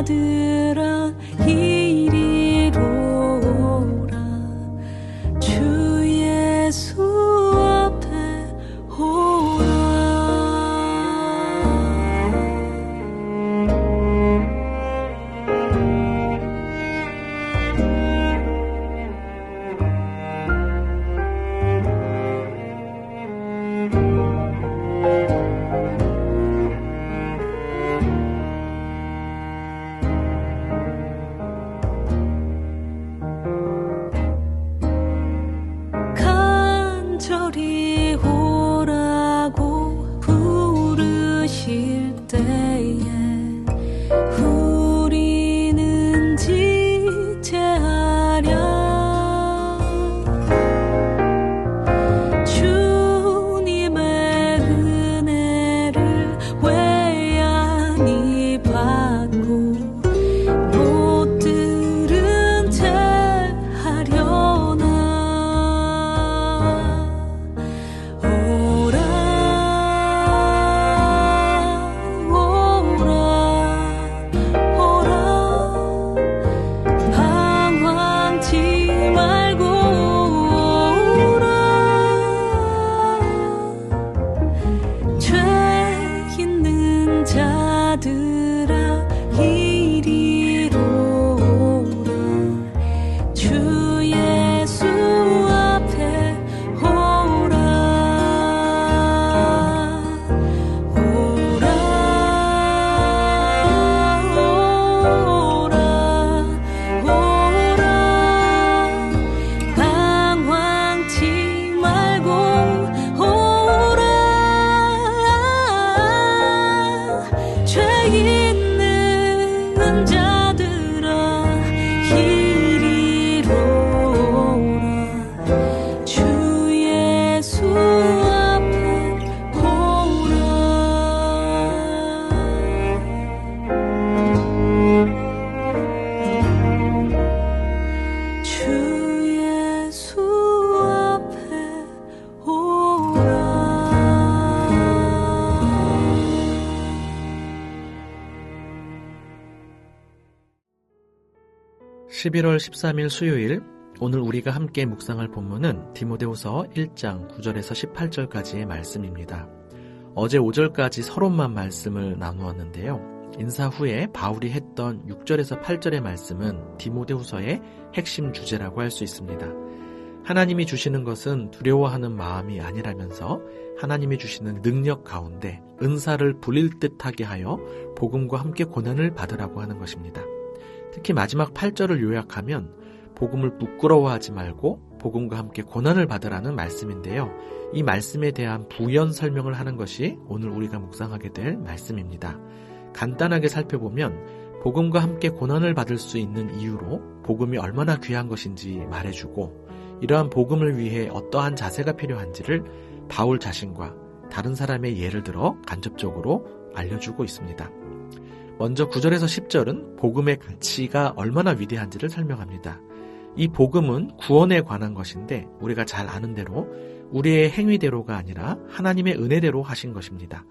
자들아 이리로 오라. 주 예수 앞에 오라. 간절히 오라고 부르실 때에 우리는 지체하랴. 주님의 은혜를 외양히 받고 못 들은 채 하려나. 오라 오라 방황치 말고 오라. 죄 있는 자들아 이리로 오라. 주 예수 앞에 오라. 오라 오라 방황치 말고 오라. 죄 있는 자들아 이리로 오라. 주 예수 앞에 오라. 주 예수 앞에 오라. 11월 13일 수요일, 오늘 우리가 함께 묵상할 본문은 디모데후서 1장 9절에서 18절까지의 말씀입니다. 어제 5절까지 서론만 말씀을 나누었는데요. 인사 후에 바울이 했던 6절에서 8절의 말씀은 디모데후서의 핵심 주제라고 할 수 있습니다. 하나님이 주시는 것은 두려워하는 마음이 아니라면서 하나님이 주시는 능력 가운데 은사를 부릴 듯하게 하여 복음과 함께 고난을 받으라고 하는 것입니다. 특히 마지막 8절을 요약하면 복음을 부끄러워하지 말고 복음과 함께 고난을 받으라는 말씀인데요. 이 말씀에 대한 부연 설명을 하는 것이 오늘 우리가 묵상하게 될 말씀입니다. 간단하게 살펴보면 복음과 함께 고난을 받을 수 있는 이유로 복음이 얼마나 귀한 것인지 말해주고, 이러한 복음을 위해 어떠한 자세가 필요한지를 바울 자신과 다른 사람의 예를 들어 간접적으로 알려주고 있습니다. 먼저 9절에서 10절은 복음의 가치가 얼마나 위대한지를 설명합니다. 이 복음은 구원에 관한 것인데 우리가 잘 아는 대로 우리의 행위대로가 아니라 하나님의 은혜대로 하신 것입니다.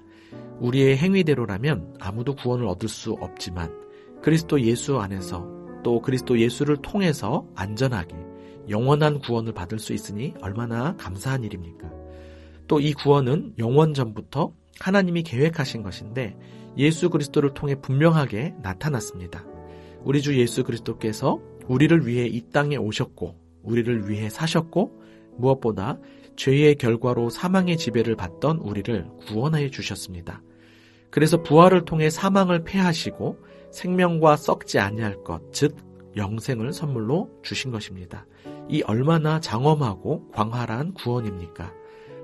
우리의 행위대로라면 아무도 구원을 얻을 수 없지만 그리스도 예수 안에서 또 그리스도 예수를 통해서 안전하게 영원한 구원을 받을 수 있으니 얼마나 감사한 일입니까? 또 이 구원은 영원 전부터 하나님이 계획하신 것인데 예수 그리스도를 통해 분명하게 나타났습니다. 우리 주 예수 그리스도께서 우리를 위해 이 땅에 오셨고 우리를 위해 사셨고 무엇보다 죄의 결과로 사망의 지배를 받던 우리를 구원하여 주셨습니다. 그래서 부활을 통해 사망을 패하시고 생명과 썩지 아니할 것, 즉 영생을 선물로 주신 것입니다. 이 얼마나 장엄하고 광활한 구원입니까?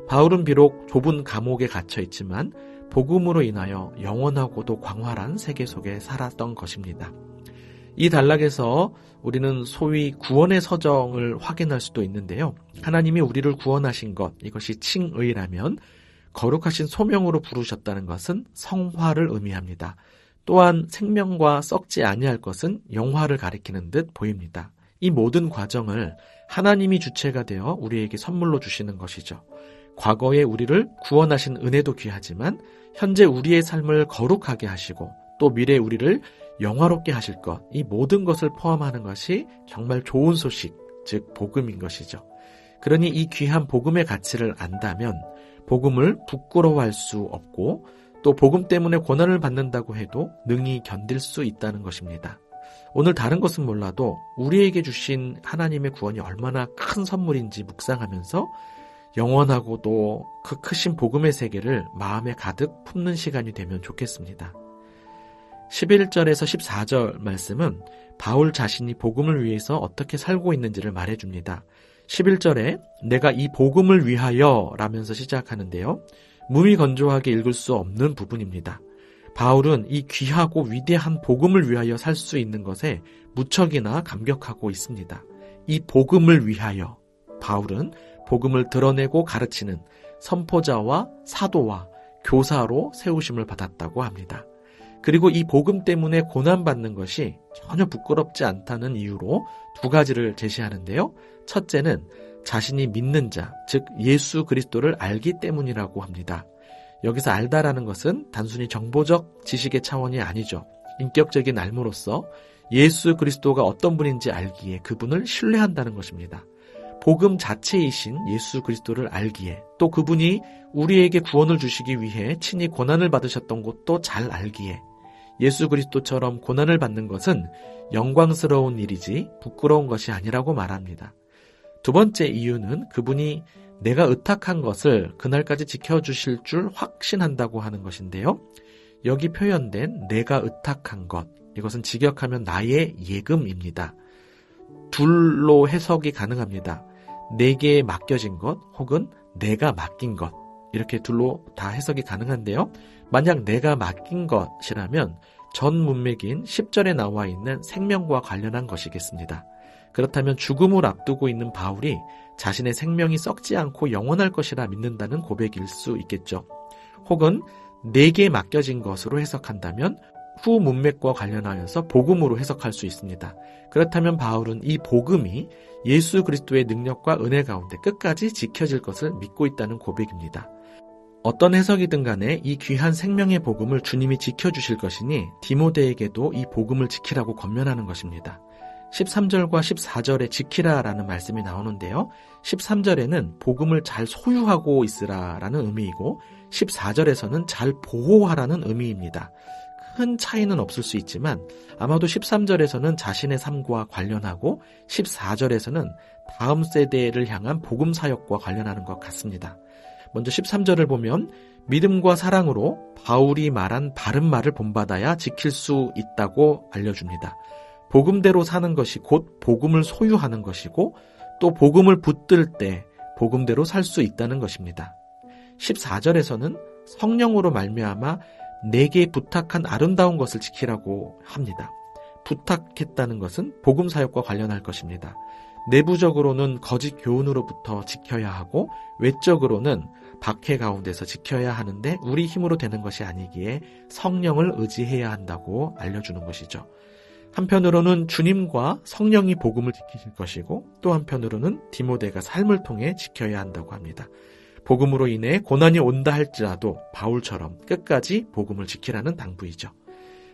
바울은 비록 좁은 감옥에 갇혀 있지만 복음으로 인하여 영원하고도 광활한 세계 속에 살았던 것입니다. 이 단락에서 우리는 소위 구원의 서정을 확인할 수도 있는데요. 하나님이 우리를 구원하신 것, 이것이 칭의라면 거룩하신 소명으로 부르셨다는 것은 성화를 의미합니다. 또한 생명과 썩지 아니할 것은 영화를 가리키는 듯 보입니다. 이 모든 과정을 하나님이 주체가 되어 우리에게 선물로 주시는 것이죠. 과거에 우리를 구원하신 은혜도 귀하지만 현재 우리의 삶을 거룩하게 하시고 또 미래 우리를 영화롭게 하실 것, 이 모든 것을 포함하는 것이 정말 좋은 소식, 즉 복음인 것이죠. 그러니 이 귀한 복음의 가치를 안다면 복음을 부끄러워할 수 없고 또 복음 때문에 고난을 받는다고 해도 능히 견딜 수 있다는 것입니다. 오늘 다른 것은 몰라도 우리에게 주신 하나님의 구원이 얼마나 큰 선물인지 묵상하면서 영원하고도 그 크신 복음의 세계를 마음에 가득 품는 시간이 되면 좋겠습니다. 11절에서 14절 말씀은 바울 자신이 복음을 위해서 어떻게 살고 있는지를 말해줍니다. 11절에 내가 이 복음을 위하여 라면서 시작하는데요. 무미건조하게 읽을 수 없는 부분입니다. 바울은 이 귀하고 위대한 복음을 위하여 살 수 있는 것에 무척이나 감격하고 있습니다. 이 복음을 위하여 바울은 복음을 드러내고 가르치는 선포자와 사도와 교사로 세우심을 받았다고 합니다. 그리고 이 복음 때문에 고난받는 것이 전혀 부끄럽지 않다는 이유로 두 가지를 제시하는데요. 첫째는 자신이 믿는 자, 즉 예수 그리스도를 알기 때문이라고 합니다. 여기서 알다라는 것은 단순히 정보적 지식의 차원이 아니죠. 인격적인 알므로써 예수 그리스도가 어떤 분인지 알기에 그분을 신뢰한다는 것입니다. 복음 자체이신 예수 그리스도를 알기에 또 그분이 우리에게 구원을 주시기 위해 친히 고난을 받으셨던 것도 잘 알기에 예수 그리스도처럼 고난을 받는 것은 영광스러운 일이지 부끄러운 것이 아니라고 말합니다. 두 번째 이유는 그분이 내가 의탁한 것을 그날까지 지켜주실 줄 확신한다고 하는 것인데요. 여기 표현된 내가 의탁한 것, 이것은 직역하면 나의 예금입니다. 둘로 해석이 가능합니다. 내게 맡겨진 것 혹은 내가 맡긴 것, 이렇게 둘로 다 해석이 가능한데요. 만약 내가 맡긴 것이라면 전 문맥인 10절에 나와 있는 생명과 관련한 것이겠습니다. 그렇다면 죽음을 앞두고 있는 바울이 자신의 생명이 썩지 않고 영원할 것이라 믿는다는 고백일 수 있겠죠. 혹은 내게 맡겨진 것으로 해석한다면 후 문맥과 관련하여서 복음으로 해석할 수 있습니다. 그렇다면 바울은 이 복음이 예수 그리스도의 능력과 은혜 가운데 끝까지 지켜질 것을 믿고 있다는 고백입니다. 어떤 해석이든 간에 이 귀한 생명의 복음을 주님이 지켜주실 것이니 디모데에게도 이 복음을 지키라고 권면하는 것입니다. 13절과 14절에 지키라라는 말씀이 나오는데요. 13절에는 복음을 잘 소유하고 있으라라는 의미이고 14절에서는 잘 보호하라는 의미입니다. 큰 차이는 없을 수 있지만 아마도 13절에서는 자신의 삶과 관련하고 14절에서는 다음 세대를 향한 복음 사역과 관련하는 것 같습니다. 먼저 13절을 보면 믿음과 사랑으로 바울이 말한 바른 말을 본받아야 지킬 수 있다고 알려줍니다. 복음대로 사는 것이 곧 복음을 소유하는 것이고 또 복음을 붙들 때 복음대로 살 수 있다는 것입니다. 14절에서는 성령으로 말미암아 내게 부탁한 아름다운 것을 지키라고 합니다. 부탁했다는 것은 복음 사역과 관련할 것입니다. 내부적으로는 거짓 교훈으로부터 지켜야 하고 외적으로는 박해 가운데서 지켜야 하는데 우리 힘으로 되는 것이 아니기에 성령을 의지해야 한다고 알려주는 것이죠. 한편으로는 주님과 성령이 복음을 지키실 것이고 또 한편으로는 디모데가 삶을 통해 지켜야 한다고 합니다. 복음으로 인해 고난이 온다 할지라도 바울처럼 끝까지 복음을 지키라는 당부이죠.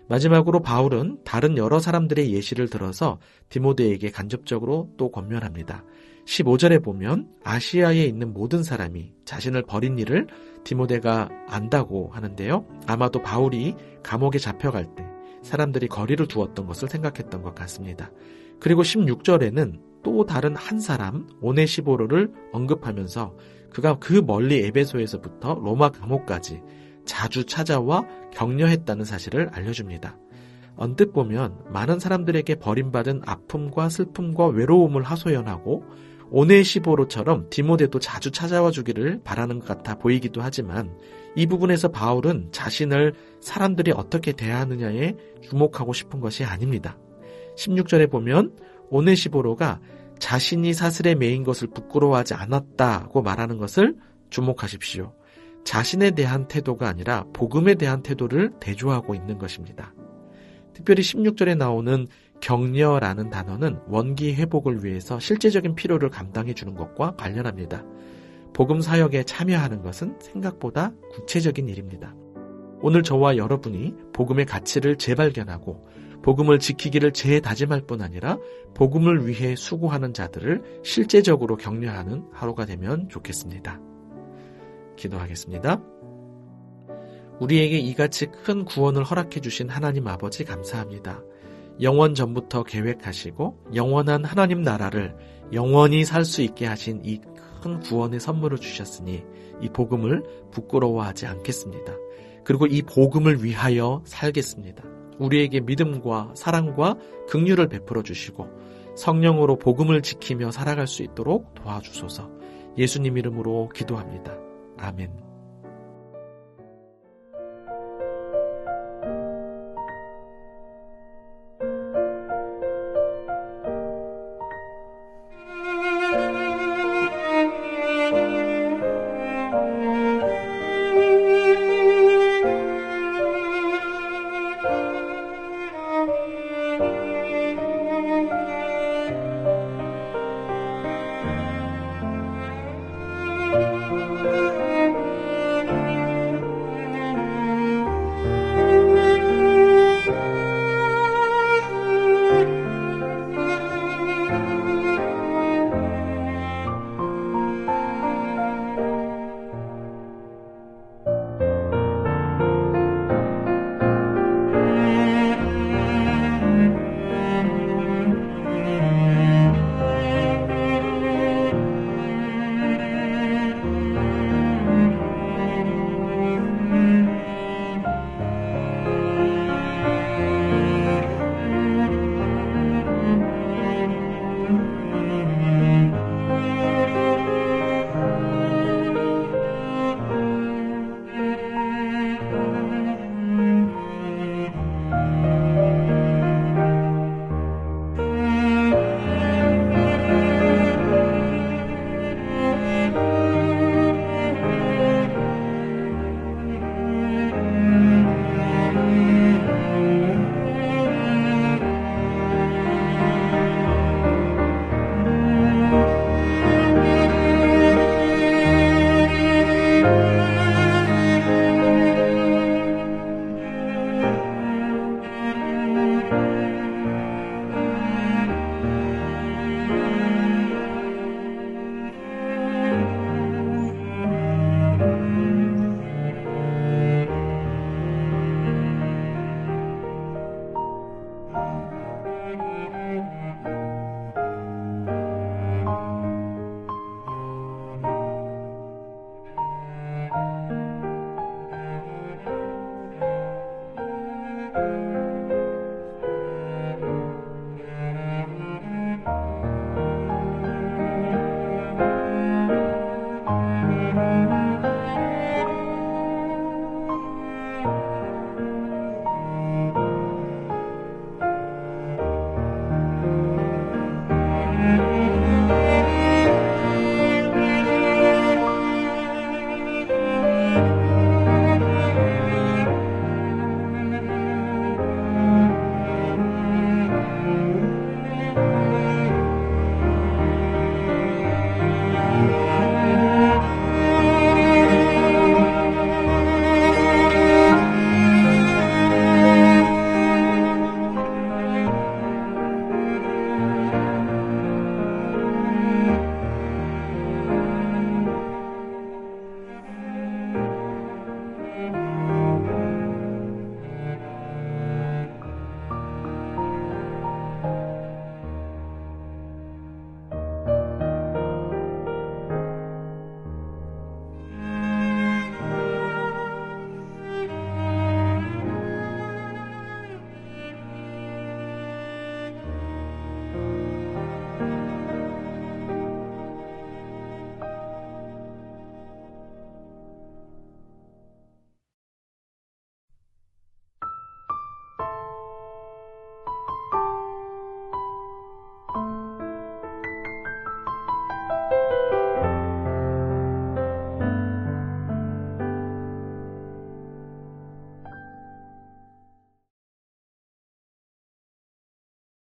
마지막으로 바울은 다른 여러 사람들의 예시를 들어서 디모데에게 간접적으로 또 권면합니다. 15절에 보면 아시아에 있는 모든 사람이 자신을 버린 일을 디모데가 안다고 하는데요. 아마도 바울이 감옥에 잡혀갈 때 사람들이 거리를 두었던 것을 생각했던 것 같습니다. 그리고 16절에는 또 다른 한 사람 오네시보로를 언급하면서 그가 그 멀리 에베소에서부터 로마 감옥까지 자주 찾아와 격려했다는 사실을 알려줍니다. 언뜻 보면 많은 사람들에게 버림받은 아픔과 슬픔과 외로움을 하소연하고 오네시보로처럼 디모데도 자주 찾아와 주기를 바라는 것 같아 보이기도 하지만 이 부분에서 바울은 자신을 사람들이 어떻게 대하느냐에 주목하고 싶은 것이 아닙니다. 16절에 보면 오네시보로가 자신이 사슬에 매인 것을 부끄러워하지 않았다고 말하는 것을 주목하십시오. 자신에 대한 태도가 아니라 복음에 대한 태도를 대조하고 있는 것입니다. 특별히 16절에 나오는 격려라는 단어는 원기 회복을 위해서 실제적인 필요를 감당해 주는 것과 관련합니다. 복음 사역에 참여하는 것은 생각보다 구체적인 일입니다. 오늘 저와 여러분이 복음의 가치를 재발견하고 복음을 지키기를 재다짐할 뿐 아니라 복음을 위해 수고하는 자들을 실제적으로 격려하는 하루가 되면 좋겠습니다. 기도하겠습니다. 우리에게 이같이 큰 구원을 허락해 주신 하나님 아버지 감사합니다. 영원 전부터 계획하시고 영원한 하나님 나라를 영원히 살 수 있게 하신 이 큰 구원의 선물을 주셨으니 이 복음을 부끄러워하지 않겠습니다. 그리고 이 복음을 위하여 살겠습니다. 우리에게 믿음과 사랑과 긍휼을 베풀어 주시고 성령으로 복음을 지키며 살아갈 수 있도록 도와주소서. 예수님 이름으로 기도합니다. 아멘.